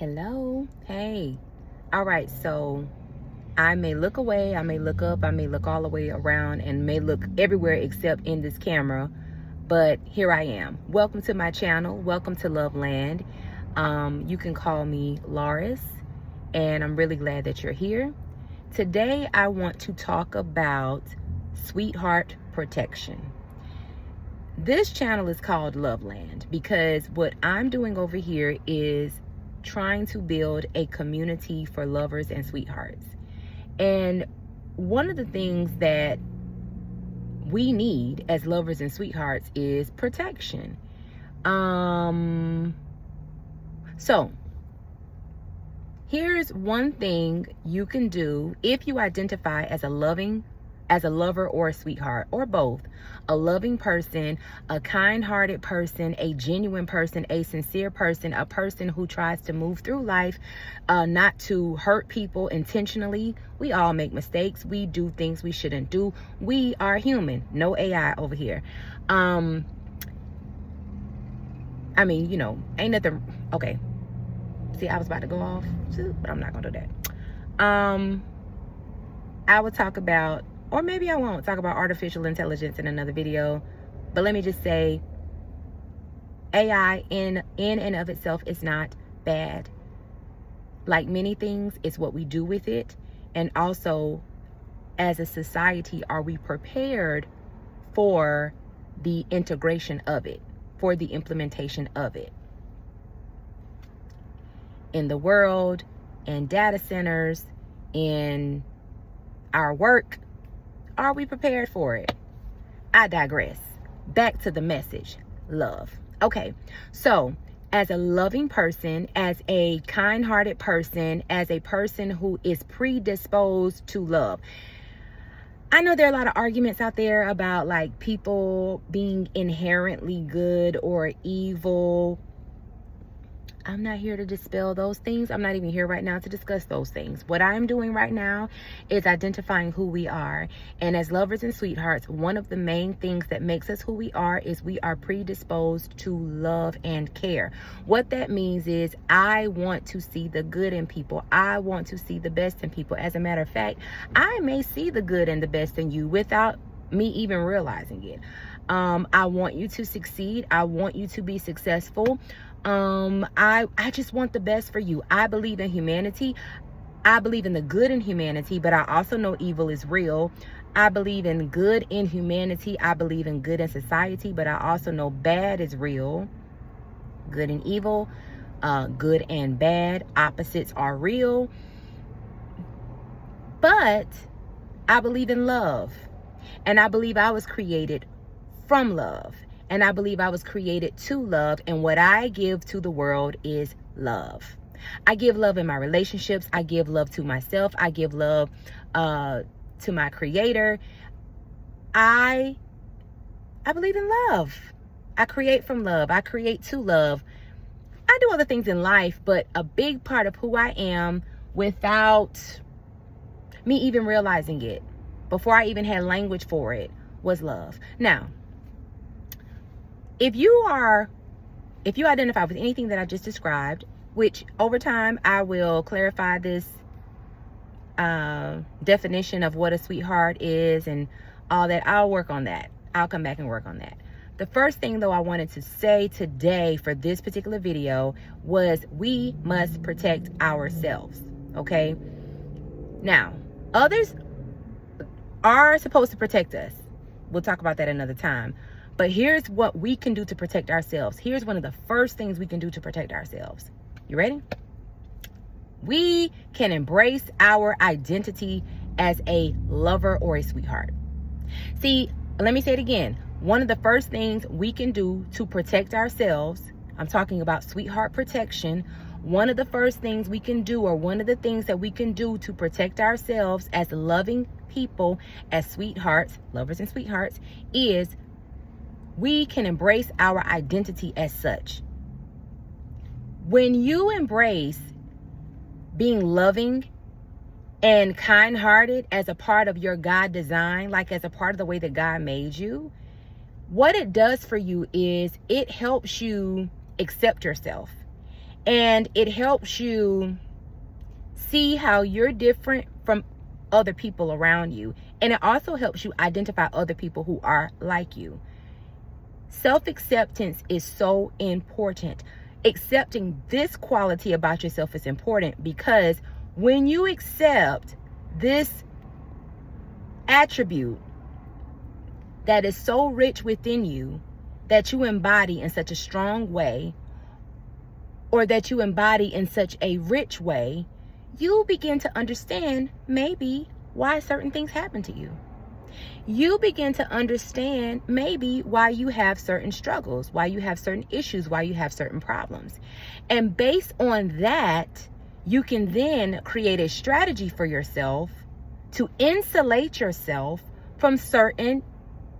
Hello. Hey. All right. So I may look away, I may look up, I may look all the way around, and may look everywhere except in this camera. But here I am. Welcome to my channel. Welcome to Loveland. You can call me LAR'RIS, and I'm really glad that you're here. Today, I want to talk about sweetheart protection. This channel is called Loveland because what I'm doing over here is trying to build a community for lovers and sweethearts. And one of the things that we need as lovers and sweethearts is protection. So here's one thing you can do if you identify as a lover or a sweetheart, or both. A loving person, a kind-hearted person, a genuine person, a sincere person, a person who tries to move through life not to hurt people intentionally. We all make mistakes. We do things we shouldn't do. We are human. No AI over here. I mean, ain't nothing. Okay. See, I was about to go off, but I'm not going to do that. I would talk about, or maybe I won't talk about artificial intelligence in another video, but let me just say AI in and of itself is not bad. Like many things, it's what we do with it. And also, as a society, are we prepared for the integration of it, for the implementation of it? In the world, in data centers, in our work, are we prepared for it? I digress. Back to the message. Love. Okay, so as a loving person, as a kind-hearted person, as a person who is predisposed to love. I know there are a lot of arguments out there about like people being inherently good or evil. I'm not here to dispel those things. I'm not even here right now to discuss those things. What I'm doing right now is identifying who we are. And as lovers and sweethearts, one of the main things that makes us who we are is we are predisposed to love and care. What that means is I want to see the good in people. I want to see the best in people. As a matter of fact, I may see the good and the best in you without me even realizing it. I want you to succeed. I want you to be successful. I just want the best for you. I believe in humanity. I believe in the good in humanity, but I also know evil is real. I believe in good in humanity. I believe in good in society, but I also know bad is real. Good and evil, good and bad, opposites are real. But I believe in love. And I believe I was created from love. And I believe I was created to love. And what I give to the world is love. I give love in my relationships. I give love to myself. I give love to my creator. I believe in love. I create from love. I create to love. I do other things in life, but a big part of who I am, without me even realizing it, before I even had language for it, was love. Now, if you identify with anything that I just described, which over time I will clarify this definition of what a sweetheart is and all that, I'll work on that. I'll come back and work on that. The first thing, though, I wanted to say today for this particular video was we must protect ourselves, okay? Now, others are supposed to protect us. We'll talk about that another time. But here's what we can do to protect ourselves. Here's one of the first things we can do to protect ourselves. You ready? We can embrace our identity as a lover or a sweetheart. See, let me say it again. One of the first things we can do to protect ourselves, I'm talking about sweetheart protection. One of the first things we can do, or one of the things that we can do to protect ourselves as loving people, as sweethearts, lovers and sweethearts, is we can embrace our identity as such. When you embrace being loving and kind-hearted as a part of your God design, like as a part of the way that God made you, what it does for you is it helps you accept yourself. And it helps you see how you're different from other people around you. And it also helps you identify other people who are like you. Self-acceptance is so important. Accepting this quality about yourself is important, because when you accept this attribute that is so rich within you, that you embody in such a strong way, or that you embody in such a rich way, you begin to understand maybe why certain things happen to you. You begin to understand maybe why you have certain struggles, why you have certain issues, why you have certain problems. And based on that, you can then create a strategy for yourself to insulate yourself from certain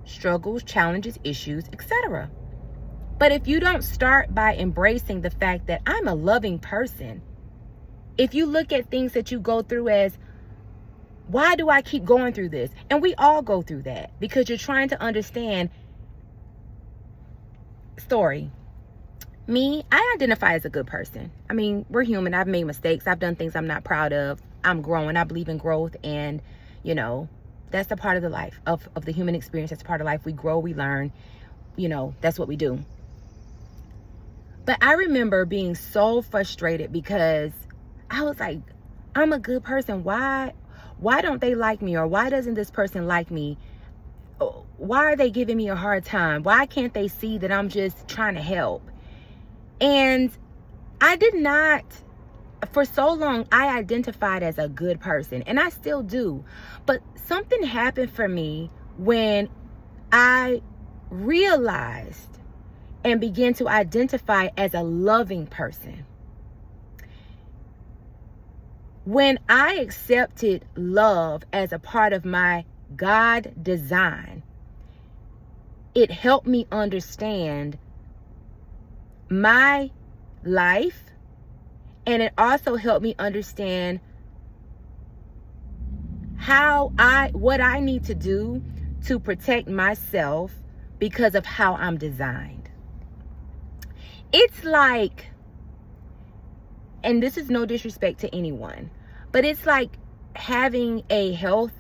struggles, challenges, issues, etc. But if you don't start by embracing the fact that I'm a loving person, if you look at things that you go through as, why do I keep going through this? And we all go through that because you're trying to understand. Story. Me, I identify as a good person. I mean, we're human. I've made mistakes. I've done things I'm not proud of. I'm growing. I believe in growth. And, you know, that's a part of the life, of the human experience. That's a part of life. We grow, we learn. You know, that's what we do. But I remember being so frustrated because I was like, I'm a good person. Why don't they like me? Or why doesn't this person like me? Why are they giving me a hard time? Why can't they see that I'm just trying to help? And I did not, for so long, I identified as a good person, and I still do. But something happened for me when I realized and began to identify as a loving person. When I accepted love as a part of my God design, it helped me understand my life, and it also helped me understand what I need to do to protect myself because of how I'm designed. It's like, and this is no disrespect to anyone, but it's like having a health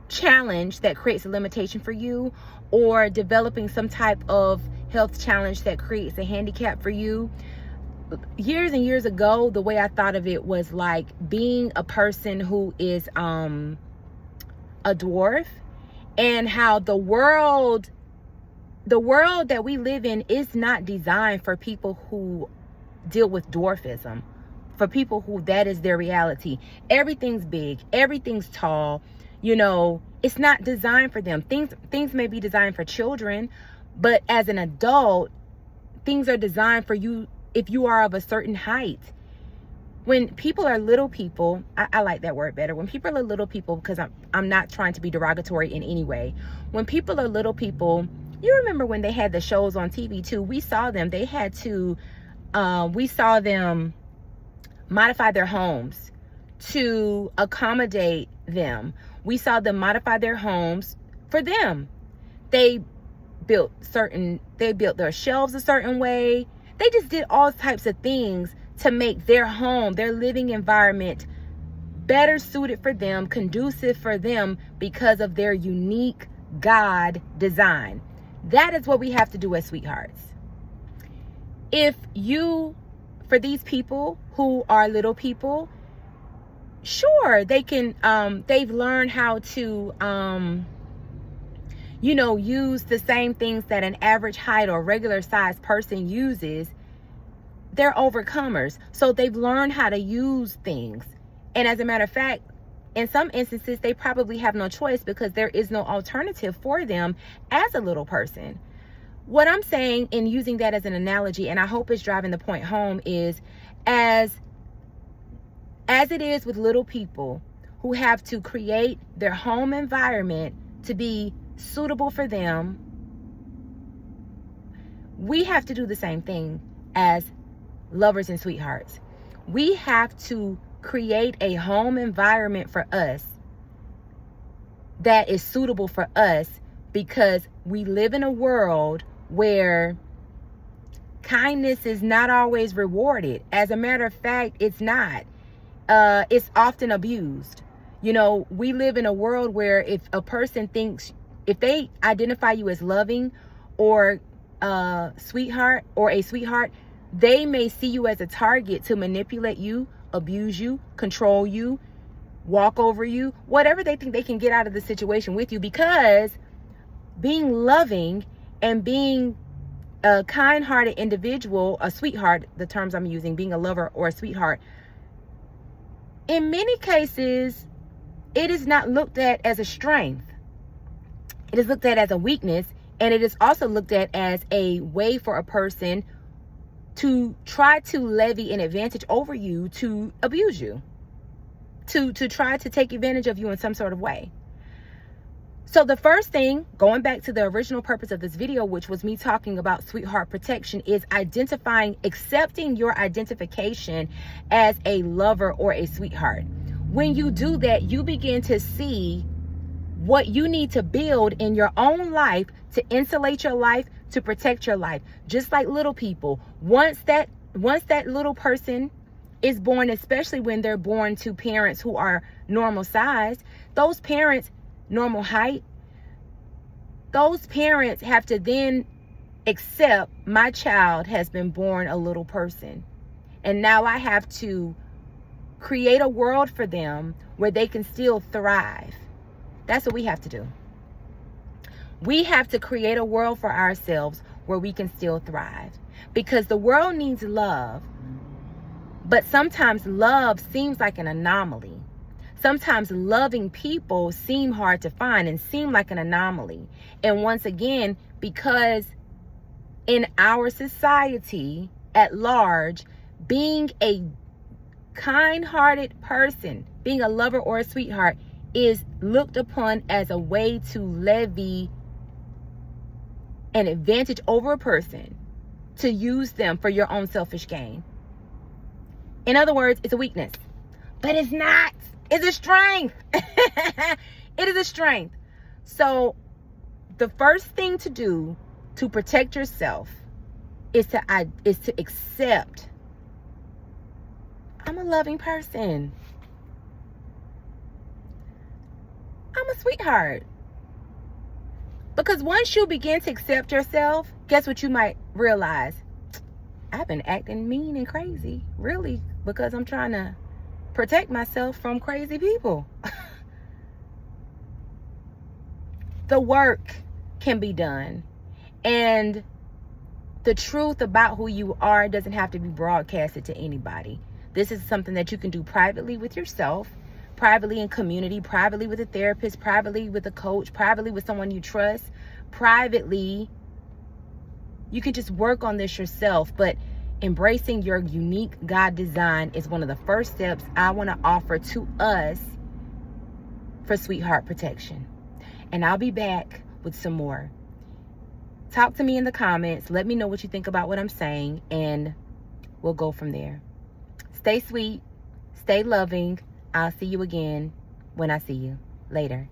challenge that creates a limitation for you, or developing some type of health challenge that creates a handicap for you. Years and years ago, the way I thought of it was like being a person who is a dwarf, and how the world that we live in is not designed for people who deal with dwarfism, for people who that is their reality. Everything's big, everything's tall, you know, it's not designed for them. Things may be designed for children, but as an adult, things are designed for you if you are of a certain height. When people are little people, I like that word better. When people are little people, because I'm not trying to be derogatory in any way. When people are little people, you remember when they had the shows on TV too, we saw them modify their homes to accommodate them. We saw them modify their homes for them. They built their shelves a certain way. They just did all types of things to make their home, their living environment, better suited for them, conducive for them, because of their unique God design. That is what we have to do as sweethearts. For these people who are little people, sure, they can, they've learned how to, use the same things that an average height or regular size person uses. They're overcomers. So they've learned how to use things. And as a matter of fact, in some instances, they probably have no choice because there is no alternative for them as a little person. What I'm saying in using that as an analogy, and I hope it's driving the point home, is as it is with little people who have to create their home environment to be suitable for them, we have to do the same thing as lovers and sweethearts. We have to create a home environment for us that is suitable for us, because we live in a world where kindness is not always rewarded. As a matter of fact, it's not. It's often abused. You know, we live in a world where if a person thinks, if they identify you as loving or sweetheart or a sweetheart, they may see you as a target to manipulate you, abuse you, control you, walk over you, whatever they think they can get out of the situation with you, because being loving and being a kind-hearted individual, a sweetheart, the terms I'm using, being a lover or a sweetheart, in many cases, it is not looked at as a strength. It is looked at as a weakness, and it is also looked at as a way for a person to try to levy an advantage over you, to abuse you, to try to take advantage of you in some sort of way. So the first thing, going back to the original purpose of this video, which was me talking about sweetheart protection, is identifying, accepting your identification as a lover or a sweetheart. When you do that, you begin to see what you need to build in your own life to insulate your life, to protect your life. Just like little people, once that little person is born, especially when they're born to parents who are normal size, those parents, normal height, those parents have to then accept my child has been born a little person. And now I have to create a world for them where they can still thrive. That's what we have to do. We have to create a world for ourselves where we can still thrive. Because the world needs love. But sometimes love seems like an anomaly. Sometimes loving people seem hard to find and seem like an anomaly. And once again, because in our society at large, being a kind-hearted person, being a lover or a sweetheart, is looked upon as a way to levy an advantage over a person, to use them for your own selfish gain. In other words, it's a weakness. But it's not. It's a strength. It is a strength. So the first thing to do to protect yourself is to accept, I'm a loving person. I'm a sweetheart. Because once you begin to accept yourself, guess what you might realize? I've been acting mean and crazy, really, because I'm trying to protect myself from crazy people. The work can be done. And the truth about who you are doesn't have to be broadcasted to anybody. This is something that you can do privately with yourself, privately in community, privately with a therapist, privately with a coach, privately with someone you trust, privately. You can just work on this yourself, but embracing your unique God design is one of the first steps I want to offer to us for sweetheart protection. And I'll be back with some more. Talk to me in the comments. Let me know what you think about what I'm saying, and we'll go from there. Stay sweet. Stay loving. I'll see you again when I see you. Later.